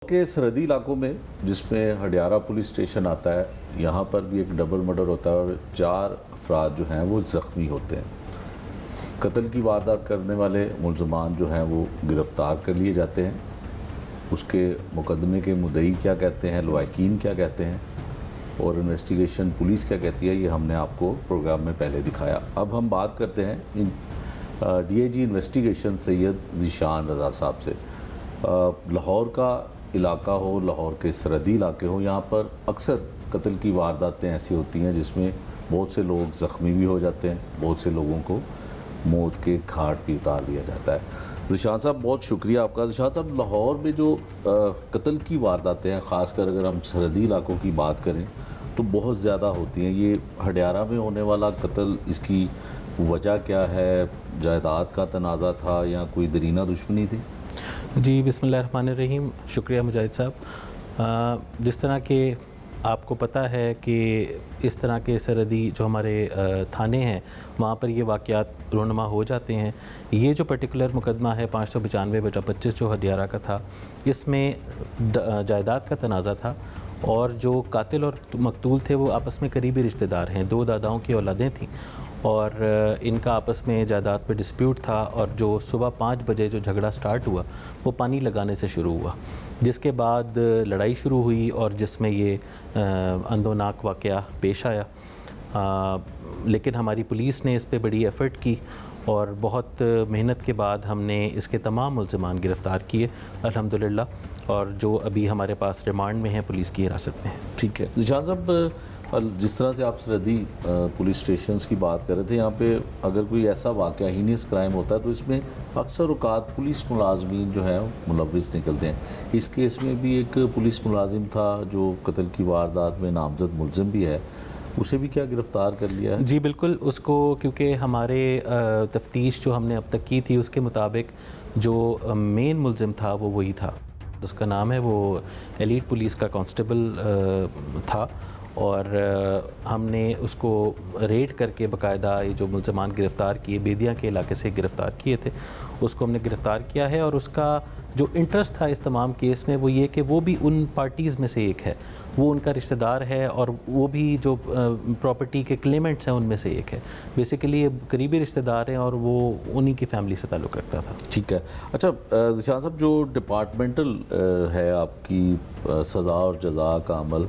کے سرحدی علاقوں میں جس میں ہڈیارہ پولیس اسٹیشن آتا ہے، یہاں پر بھی ایک ڈبل مرڈر ہوتا ہے اور 4 افراد جو ہیں وہ زخمی ہوتے ہیں۔ قتل کی واردات کرنے والے ملزمان جو ہیں وہ گرفتار کر لیے جاتے ہیں۔ اس کے مقدمے کے مدعی کیا کہتے ہیں، لواحقین کیا کہتے ہیں اور انویسٹیگیشن پولیس کیا کہتی ہے، یہ ہم نے آپ کو پروگرام میں پہلے دکھایا۔ اب ہم بات کرتے ہیں ڈی آئی جی انویسٹیگیشن سید ذیشان رضا صاحب سے۔ لاہور کا علاقہ ہو، لاہور کے سرحدی علاقے ہوں، یہاں پر اکثر قتل کی وارداتیں ایسی ہوتی ہیں جس میں بہت سے لوگ زخمی بھی ہو جاتے ہیں، بہت سے لوگوں کو موت کے گھاٹ بھی اتار دیا جاتا ہے۔ ذیشان صاحب بہت شکریہ آپ کا۔ ذیشان صاحب، لاہور میں جو قتل کی وارداتیں ہیں، خاص کر اگر ہم سرحدی علاقوں کی بات کریں تو بہت زیادہ ہوتی ہیں۔ یہ ہڈیارہ میں ہونے والا قتل، اس کی وجہ کیا ہے؟ جائیداد کا تنازع تھا یا کوئی درینہ دشمنی تھی؟ جی، بسم اللہ الرحمن الرحیم۔ شکریہ مجاہد صاحب۔ جس طرح کہ آپ کو پتہ ہے کہ اس طرح کے سرحدی جو ہمارے تھانے ہیں وہاں پر یہ واقعات رونما ہو جاتے ہیں۔ یہ جو پرٹیکولر مقدمہ ہے 595/25 جو ہڈیارہ کا تھا، اس میں جائیداد کا تنازع تھا اور جو قاتل اور مقتول تھے وہ آپس میں قریبی رشتہ دار ہیں، 2 داداؤں کی اولادیں تھیں اور ان کا آپس میں جائیداد پہ ڈسپیوٹ تھا۔ اور جو صبح 5 بجے جو جھگڑا سٹارٹ ہوا وہ پانی لگانے سے شروع ہوا، جس کے بعد لڑائی شروع ہوئی اور جس میں یہ اندوناک واقعہ پیش آیا۔ لیکن ہماری پولیس نے اس پہ بڑی ایفرٹ کی اور بہت محنت کے بعد ہم نے اس کے تمام ملزمان گرفتار کیے الحمدللہ، اور جو ابھی ہمارے پاس ریمانڈ میں ہیں، پولیس کی حراست میں ہیں۔ ٹھیک ہے ذیشان صاحب، جس طرح سے آپ سرحدی پولیس اسٹیشنز کی بات کر رہے تھے، یہاں پہ اگر کوئی ایسا واقعہ ہینیس کرائم ہوتا ہے تو اس میں اکثر اوقات پولیس ملازمین جو ہیں ملوث نکلتے ہیں۔ اس کیس میں بھی ایک پولیس ملازم تھا جو قتل کی واردات میں نامزد ملزم بھی ہے، اسے بھی کیا گرفتار کر لیا ہے؟ جی بالکل، اس کو کیونکہ ہمارے تفتیش جو ہم نے اب تک کی تھی اس کے مطابق جو مین ملزم تھا وہ وہی تھا۔ اس کا نام ہے، وہ ایلیٹ پولیس کا کانسٹیبل تھا اور ہم نے اس کو ریڈ کر کے باقاعدہ یہ جو ملزمان گرفتار کیے، بیدیا کے علاقے سے گرفتار کیے تھے، اس کو ہم نے گرفتار کیا ہے۔ اور اس کا جو انٹرسٹ تھا اس تمام کیس میں وہ یہ کہ وہ بھی ان پارٹیز میں سے ایک ہے، وہ ان کا رشتہ دار ہے اور وہ بھی جو پراپرٹی کے کلیمنٹس ہیں ان میں سے ایک ہے۔ بیسیکلی یہ قریبی رشتہ دار ہیں اور وہ انہی کی فیملی سے تعلق رکھتا تھا۔ ٹھیک ہے۔ اچھا ذیشان صاحب، جو ڈپارٹمنٹل ہے آپ کی سزا اور جزا کا عمل،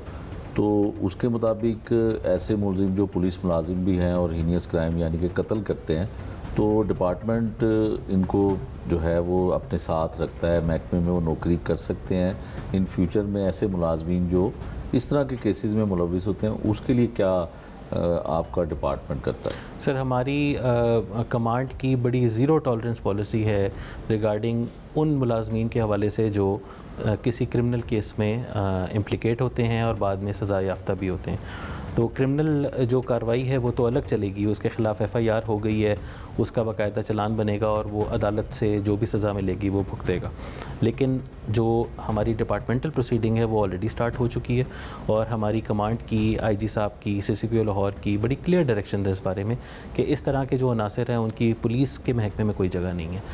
تو اس کے مطابق ایسے ملزم جو پولیس ملازم بھی ہیں اور ہینیس کرائم یعنی کہ قتل کرتے ہیں، تو ڈپارٹمنٹ ان کو جو ہے وہ اپنے ساتھ رکھتا ہے، محکمے میں وہ نوکری کر سکتے ہیں۔ ان فیوچر میں ایسے ملازمین جو اس طرح کے کیسز میں ملوث ہوتے ہیں، اس کے لیے کیا آپ کا ڈپارٹمنٹ کرتا ہے؟ سر، ہماری کمانڈ کی بڑی زیرو ٹالرنس پالیسی ہے ریگارڈنگ ان ملازمین کے حوالے سے جو کسی کرمنل کیس میں امپلیکیٹ ہوتے ہیں اور بعد میں سزا یافتہ بھی ہوتے ہیں۔ تو کرمنل جو کارروائی ہے وہ تو الگ چلے گی، اس کے خلاف ایف آئی آر ہو گئی ہے، اس کا باقاعدہ چلان بنے گا اور وہ عدالت سے جو بھی سزا ملے گی وہ بھگتے گا۔ لیکن جو ہماری ڈپارٹمنٹل پروسیڈنگ ہے وہ آلریڈی سٹارٹ ہو چکی ہے اور ہماری کمانڈ کی، آئی جی صاحب کی، سی سی پی او لاہور کی بڑی کلیئر ڈائریکشن ہے اس بارے میں کہ اس طرح کے جو عناصر ہیں ان کی پولیس کے محکمے میں کوئی جگہ نہیں ہے۔